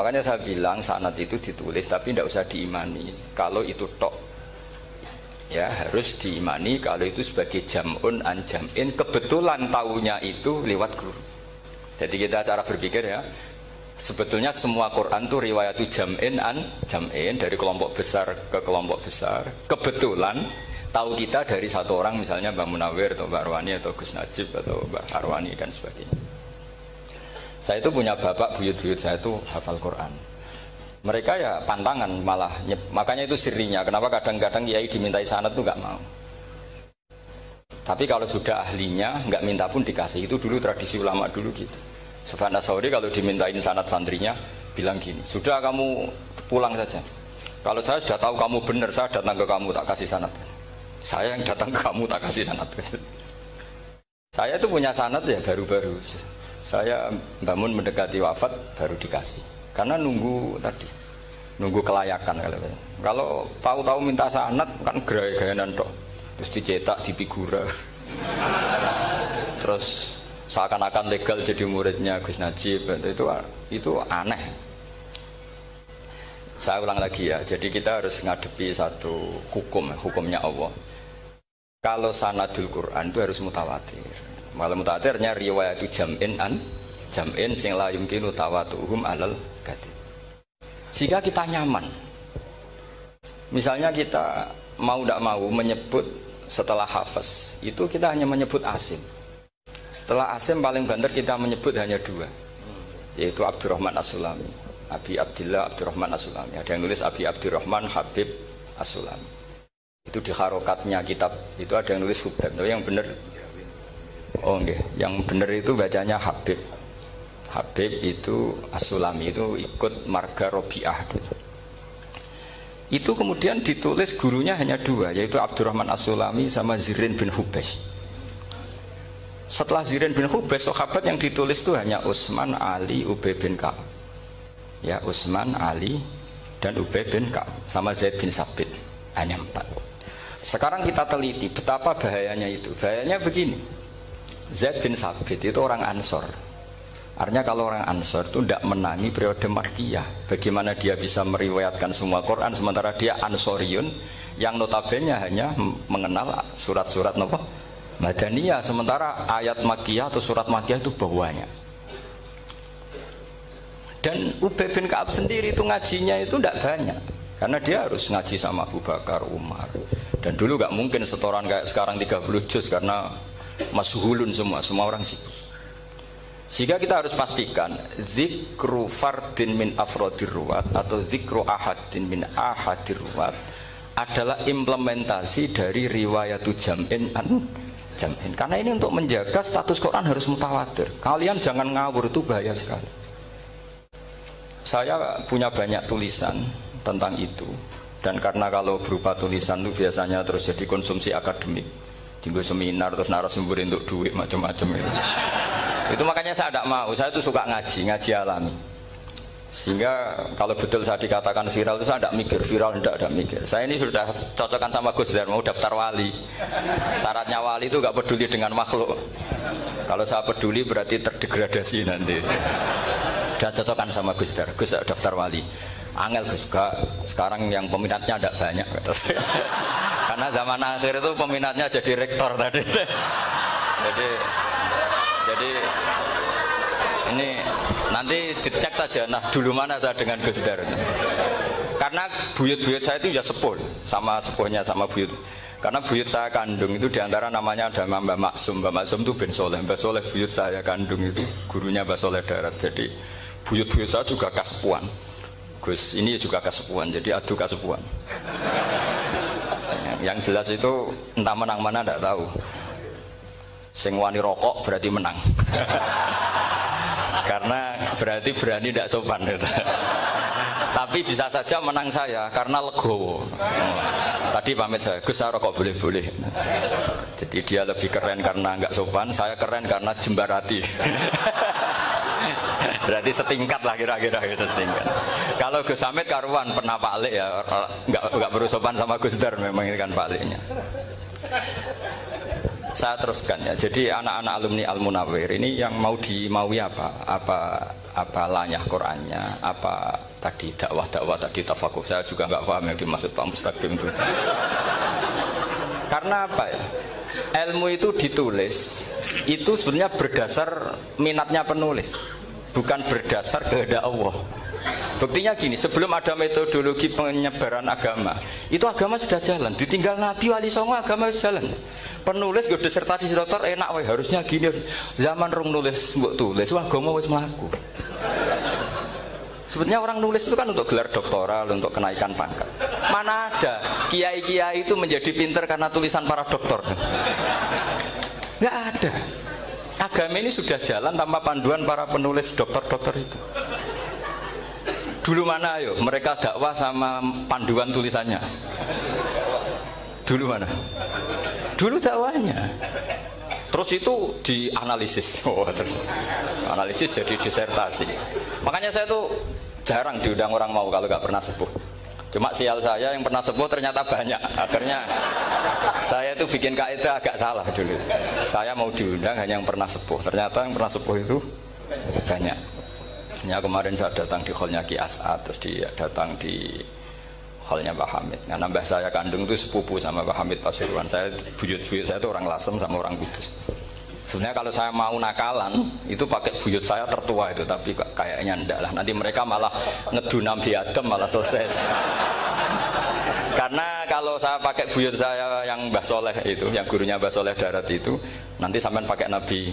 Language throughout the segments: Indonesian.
Makanya saya bilang sanad itu ditulis tapi tidak usah diimani. Kalau itu tok, ya harus diimani kalau itu sebagai jam'un an jam'in. Kebetulan taunya itu lewat guru. Jadi kita cara berpikir ya, sebetulnya semua Quran itu riwayat jam'in an jam'in, dari kelompok besar ke kelompok besar. Kebetulan tahu kita dari satu orang, misalnya Mbak Munawir atau Mbak Arwani atau Gus Najib atau Mbak Arwani dan sebagainya. Saya itu punya bapak, buyut-buyut saya itu hafal Quran. Mereka ya pantangan malah, makanya itu sirinya. Kenapa kadang-kadang kiai dimintai sanad itu nggak mau. Tapi kalau sudah ahlinya nggak minta pun dikasih. Itu dulu tradisi ulama dulu gitu. Sufyan Ats-Tsauri kalau dimintain sanad santrinya bilang gini, sudah kamu pulang saja. Kalau saya sudah tahu kamu benar, saya datang ke kamu tak kasih sanad. Saya yang datang ke kamu tak kasih sanad. Saya itu punya sanad ya baru-baru. Saya bangun mendekati wafat baru dikasih. Karena nunggu tadi, nunggu kelayakan. Kalau tahu-tahu minta sanad kan gaya-gayanan tok. Terus dicetak di figura. Terus seakan-akan legal jadi muridnya Gus Najib. Itu aneh. Saya ulang lagi ya. Jadi kita harus ngadepi satu hukumnya Allah. Kalau sanadul Quran itu harus mutawatir. Malah mutawatirnya riwayat jam'in an jam'in sing la yumkinu tawatuhum alal gadi. Sehingga kita nyaman. Misalnya kita mau tidak mau menyebut setelah hafaz, itu kita hanya menyebut Asim. Setelah Asim paling banter kita menyebut hanya dua, yaitu Abdurrahman As-Sulami, Abi Abdillah Abdurrahman As-Sulami. Ada yang nulis Abi Abdurrahman Habib As-Sulami. Itu di harokatnya kitab. Itu ada yang nulis Hubab. Yang benar, oh enggak, yang benar itu bacanya Habib. Habib itu As-Sulami, itu ikut marga Robi'ah. Itu kemudian ditulis gurunya hanya dua, yaitu Abdurrahman As-Sulami sama Zirin bin Hubes. Setelah Zirin bin Hubes, sahabat yang ditulis itu hanya Utsman, Ali, Ubay bin Ka'ab. Ya, Utsman, Ali, dan Ubay bin Ka'ab sama Zaid bin Sabit. Hanya 4. Sekarang kita teliti betapa bahayanya itu. Bahayanya begini. Zaid bin Sabit itu orang Ansor. Artinya kalau orang Ansor itu tidak menangi periode Makkiyah. Bagaimana dia bisa meriwayatkan semua Quran sementara dia Ansoriun yang notabene hanya mengenal surat-surat Madaniyah, sementara ayat Makkiyah atau surat Makkiyah itu banyak. Dan Ubay bin Ka'ab sendiri itu ngajinya itu tidak banyak, karena dia harus ngaji sama Abu Bakar, Umar. Dan dulu nggak mungkin setoran kayak sekarang 30 juz karena masyhulun semua orang sibuk. Sehingga kita harus pastikan zikru fardin min afrodir ruwat atau zikru ahadin min ahadir ruwat adalah implementasi dari riwayatu jam'in an jam'in. Karena ini untuk menjaga status Quran harus mutawatir. Kalian jangan ngawur, itu bahaya sekali. Saya punya banyak tulisan tentang itu, dan karena kalau berupa tulisan itu biasanya terus jadi konsumsi akademik, tinggal seminar terus narasumber untuk duit macam-macam itu. Itu makanya saya tidak mau. Saya itu suka ngaji alami. Sehingga kalau betul saya dikatakan viral itu saya tidak mikir, viral tidak mikir. Saya ini sudah cocokkan sama Gus Dar, mau daftar wali. Syaratnya wali itu nggak peduli dengan makhluk. Kalau saya peduli berarti terdegradasi nanti. Sudah cocokkan sama Gus Dar, Gus daftar wali. Angel Gus, sekarang yang peminatnya tidak banyak kata saya. Karena zaman akhir itu peminatnya jadi rektor tadi. Jadi ini nanti dicek saja, nah dulu mana saya dengan Gus Dar. Karena buyut-buyut saya itu ya sepuh, sama sepuhnya sama buyut. Karena buyut saya kandung itu diantara namanya ada Mbak Maksum. Mbak Maksum itu bin Soleh. Mbak Soleh buyut saya kandung itu gurunya Mbak Soleh Darat. Jadi buyut-buyut saya juga kasepuan. Gus ini juga kasepuan, jadi adu kasepuan. Yang jelas itu entah menang mana tidak tahu. Sing wani rokok berarti menang. Karena berarti berani tidak sopan gitu. Tapi bisa saja menang saya karena legowo. Tadi pamit saya, Gus saya rokok boleh-boleh. Jadi dia lebih keren karena nggak sopan, saya keren karena jembarati. Berarti setingkat lah kira-kira gitu, setingkat. Kalau Gus Hamid karuan pernah Pak Alik ya, nggak perlu sopan sama Gus Dar, memang ini kan Pak Aliknya. Saya teruskan ya. Jadi anak-anak alumni Al Munawir ini yang mau dimaui apa apa lanyah Qurannya, apa tadi dakwah tadi tafakuh, saya juga nggak paham yang dimaksud Pak Mustaqim itu. Karena apa ya? Ilmu itu ditulis itu sebenarnya berdasar minatnya penulis, bukan berdasar kehendak Allah. Buktinya gini, sebelum ada metodologi penyebaran agama, itu agama sudah jalan. Ditinggal Nabi Wali Songo agama sudah jalan. Penulis gue disertasi dokter enak wae harusnya gini. Zaman rong nulis mbok tulis agama wis mlaku. Sebetulnya orang nulis itu kan untuk gelar doktoral, untuk kenaikan pangkat. Mana ada kiai-kiai itu menjadi pinter karena tulisan para doktor? Nggak ada. Agama ini sudah jalan tanpa panduan para penulis dokter-dokter itu. Dulu mana ayo mereka dakwah sama panduan tulisannya? Dulu mana? Dulu dakwahnya. Terus itu dianalisis. Terus analisis jadi disertasi. Makanya saya tuh jarang diundang orang mau kalau nggak pernah sepuh. Cuma sial saya yang pernah sepuh ternyata banyak. Akhirnya saya itu bikin kaidah agak salah dulu. Saya mau diundang hanya yang pernah sepuh. Ternyata yang pernah sepuh itu banyak. Ya kemarin saya datang di hallnya Ki As'ad, terus dia datang di hallnya Pak Hamid. Nah, nambah saya kandung itu sepupu sama Pak Hamid Pasuruan. Saya buyut-buyut saya itu orang Lasem sama orang Kudus. Sebenarnya kalau saya mau nakalan itu pakai buyut saya tertua itu, tapi kayaknya enggak lah. Nanti mereka malah ngedunam di Adam malah selesai. Karena kalau saya pakai buyut saya yang Mbah Soleh itu, yang gurunya Mbah Soleh Darat itu, nanti sampean pakai Nabi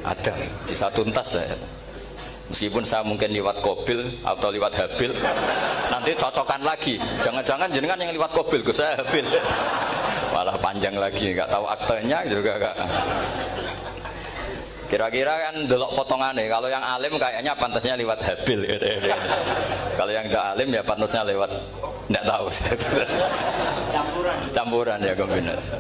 Adam, bisa tuntas saya. Meskipun saya mungkin lewat Kobil atau lewat Habil, nanti cocokan lagi. Jangan-jangan jenengan yang lewat Kobil, saya Habil. Malah panjang lagi, nggak tahu aktenya juga nggak. Kira-kira kan delok potongannya. Kalau yang alim kayaknya pantasnya lewat Habil. Kalau yang nggak alim ya pantasnya lewat nggak tahu. Campuran ya kombinasi.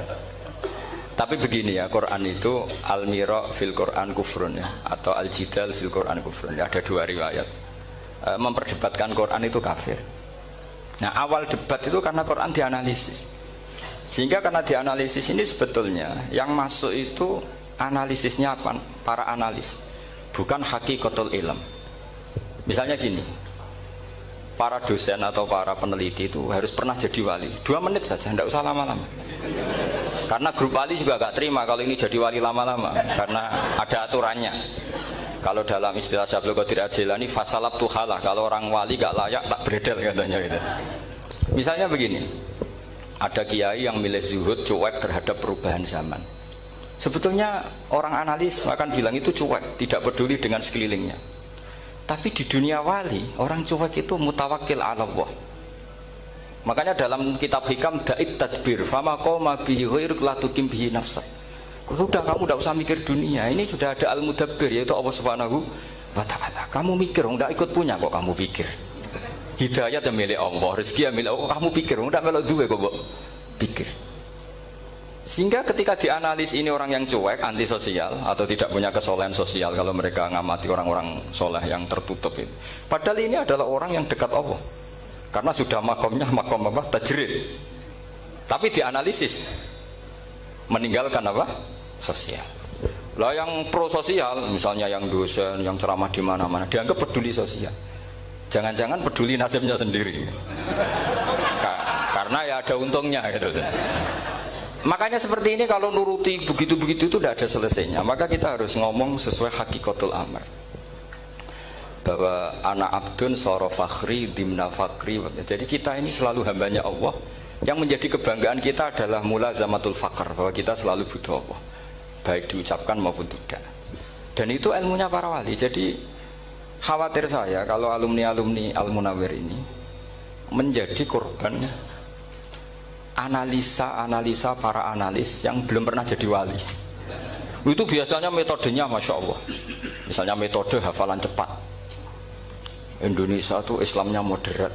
Tapi begini ya, Quran itu al-mira fil Quran kufrun ya, atau al-jidal fil Quran kufrun ya, ada dua riwayat. Memperdebatkan Quran itu kafir. Nah awal debat itu karena Quran dianalisis. Sehingga karena dianalisis ini sebetulnya yang masuk itu analisisnya apa? Para analis, bukan hakikatul ilm. Misalnya gini, para dosen atau para peneliti itu harus pernah jadi wali. 2 menit saja, tidak usah lama-lama. Karena grup wali juga gak terima kalau ini jadi wali lama-lama, karena ada aturannya. Kalau dalam istilah Syaikhul Qadir Al-Jilani fasalab tuhalah, kalau orang wali gak layak tak beredel katanya gitu. Misalnya begini, ada kiai yang milih zuhud, cuek terhadap perubahan zaman. Sebetulnya orang analis akan bilang itu cuek, tidak peduli dengan sekelilingnya. Tapi di dunia wali, orang cuek itu mutawakkil ala Allah. Makanya dalam kitab hikam da'it tadbir fama qoma bihi ghairuk la tuqim bihi nafsak. Sudah kamu tidak usah mikir dunia, ini sudah ada al-mudabbir yaitu Allah Subhanahu wa ta'ala. Kamu mikir, tidak ikut punya kok kamu pikir. Hidayah yang milik Allah, rezeki yang milik Allah, kamu pikir, tidak melok duwe kok pikir. Sehingga ketika dianalisis ini orang yang cuek, antisosial atau tidak punya kesolehan sosial, kalau mereka ngamati orang-orang soleh yang tertutup itu. Padahal ini adalah orang yang dekat Allah. Karena sudah makomnya makom apa? Tajrid. Tapi dianalisis meninggalkan apa? Sosial. Lah yang pro sosial, misalnya yang dosen, yang ceramah di mana-mana, dianggap peduli sosial. Jangan-jangan peduli nasibnya sendiri. Karena ya ada untungnya gitu. Makanya seperti ini kalau nuruti begitu-begitu itu tidak ada selesainya. Maka kita harus ngomong sesuai hakikatul amr. Bahwa anak abdun soro fakhri dimna fakri. Jadi kita ini selalu hambanya Allah. Yang menjadi kebanggaan kita adalah mulazamatul fakr, bahwa kita selalu butuh Allah, baik diucapkan maupun tidak. Dan itu ilmunya para wali. Jadi khawatir saya kalau alumni-alumni Al-Munawwir ini menjadi korban analisa para analis yang belum pernah jadi wali. Itu biasanya metodenya Masya Allah. Misalnya metode hafalan cepat. Indonesia tuh Islamnya moderat.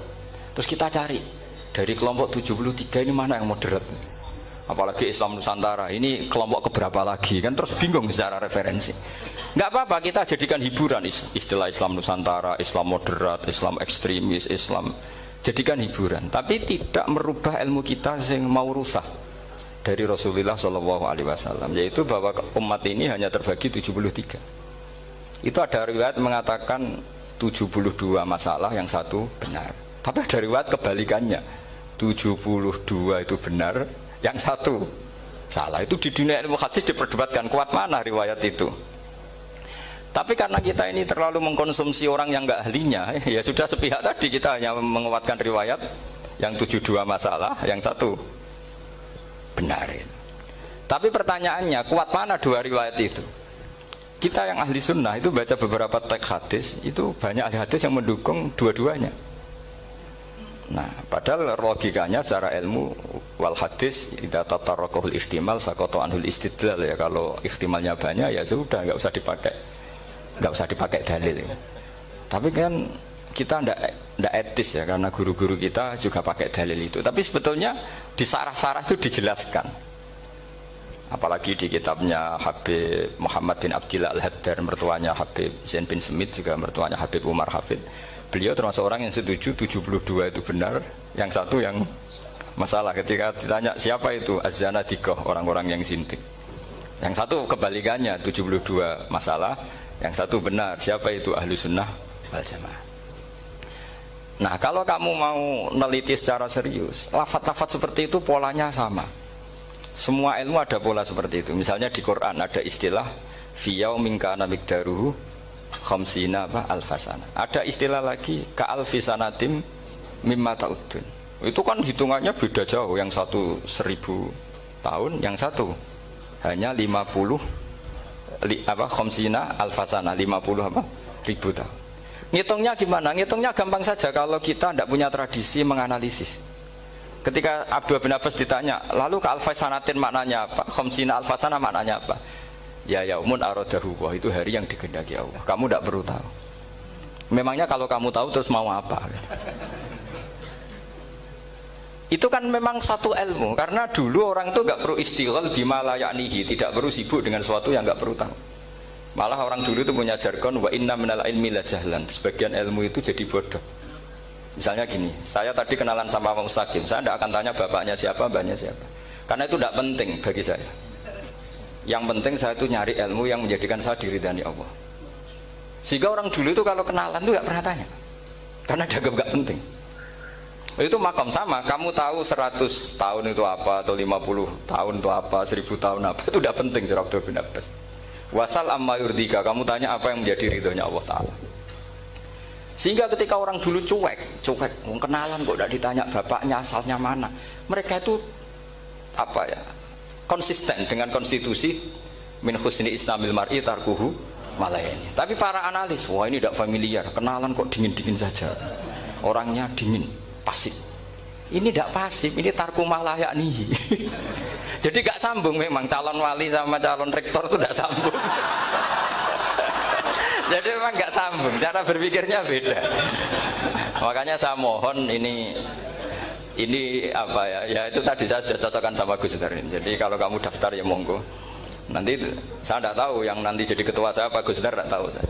Terus kita cari dari kelompok 73 ini mana yang moderat. Apalagi Islam Nusantara ini kelompok keberapa lagi kan, terus bingung secara referensi. Nggak apa-apa, kita jadikan hiburan istilah Islam Nusantara, Islam moderat, Islam ekstremis, Islam, jadikan hiburan. Tapi tidak merubah ilmu kita yang mau rusak dari Rasulullah SAW, yaitu bahwa umat ini hanya terbagi 73. Itu ada riwayat mengatakan 72 masalah, yang satu benar. Tapi ada riwayat kebalikannya, 72 itu benar, yang satu salah. Itu di dunia ilmu hadis diperdebatkan kuat mana riwayat itu. Tapi karena kita ini terlalu mengkonsumsi orang yang nggak ahlinya, ya sudah sepihak tadi kita hanya menguatkan riwayat yang 72 masalah, yang satu benar. Tapi pertanyaannya, kuat mana dua riwayat itu? Kita yang ahli sunnah itu baca beberapa teks hadis, itu banyak ahli hadis yang mendukung dua-duanya. Nah, padahal logikanya secara ilmu wal hadis idza tatarraqahul ihtimal saqata anhul istidlal, ya kalau ihtimalnya banyak ya sudah nggak usah dipakai dalil. Tapi kan kita ndak etis ya, karena guru-guru kita juga pakai dalil itu. Tapi sebetulnya di sarah-sarah itu dijelaskan. Apalagi di kitabnya Habib Muhammad bin Abdillah Al-Haddar, mertuanya Habib Zain bin Smith, juga mertuanya Habib Umar Hafid. Beliau termasuk orang yang setuju 72 itu benar, yang satu yang masalah. Ketika ditanya siapa itu az-zanadiqah, orang-orang yang zindik. Yang satu kebalikannya, 72 masalah, yang satu benar, siapa itu ahlu sunnah wal jamaah. Nah, kalau kamu mau neliti secara serius, lafaz-lafaz seperti itu polanya sama. Semua ilmu ada pola seperti itu. Misalnya di Quran ada istilah fi yaumin kana miqdaruhu khamsina alfasana. Ada istilah lagi ka alfisanatim mimma ta'udun. Itu kan hitungannya beda jauh. Yang satu 1000 tahun, yang satu hanya 50 khamsina alfasana, 50 ribu tahun. Ngitungnya gimana? Ngitungnya gampang saja kalau kita tidak punya tradisi menganalisis. Ketika Abdul bin Abbas ditanya, lalu ke alfasanatin maknanya apa? Khamsina alfasana maknanya apa? Ya yaumun aradahu, wah itu hari yang dikehendaki Allah. Kamu tidak perlu tahu. Memangnya kalau kamu tahu terus mau apa? Itu kan memang satu ilmu. Karena dulu orang itu nggak perlu istighal bima la ya'nihi, tidak perlu sibuk dengan sesuatu yang nggak perlu tahu. Malah orang dulu itu punya jargon wa inna minal ilmi la jahlan. Sebagian ilmu itu jadi bodoh. Misalnya gini, saya tadi kenalan sama Pak Mustaqim, saya tidak akan tanya bapaknya siapa, mbaknya siapa, karena itu tidak penting bagi saya. Yang penting saya itu nyari ilmu yang menjadikan saya diridani Allah. Sehingga orang dulu itu kalau kenalan itu nggak pernah tanya, karena dianggap nggak penting. Itu makam sama, kamu tahu 100 tahun itu apa, atau 50 tahun itu apa, 1000 tahun apa, itu tidak penting. Jawab Abdul bin Abbas. Wasal amma yurdika, kamu tanya apa yang menjadi ridhonya Allah Ta'ala. Sehingga ketika orang dulu cuek, kenalan kok tidak ditanya bapaknya asalnya mana, mereka itu apa ya, konsisten dengan konstitusi min husni islamil mar'i tarkuhu malayani. Tapi para analis, wah ini tidak familiar, kenalan kok dingin-dingin saja, orangnya dingin, pasif. Ini tidak pasif, ini tarku malayanihi. Jadi gak sambung memang calon wali sama calon rektor itu tidak sambung. Jadi memang nggak sambung, cara berpikirnya beda. Makanya saya mohon ini apa ya? Ya itu tadi saya sudah cocokkan sama Gus Dar ini. Jadi kalau kamu daftar ya monggo. Nanti saya tidak tahu yang nanti jadi ketua saya Pak Gus Dar, tidak tahu saya.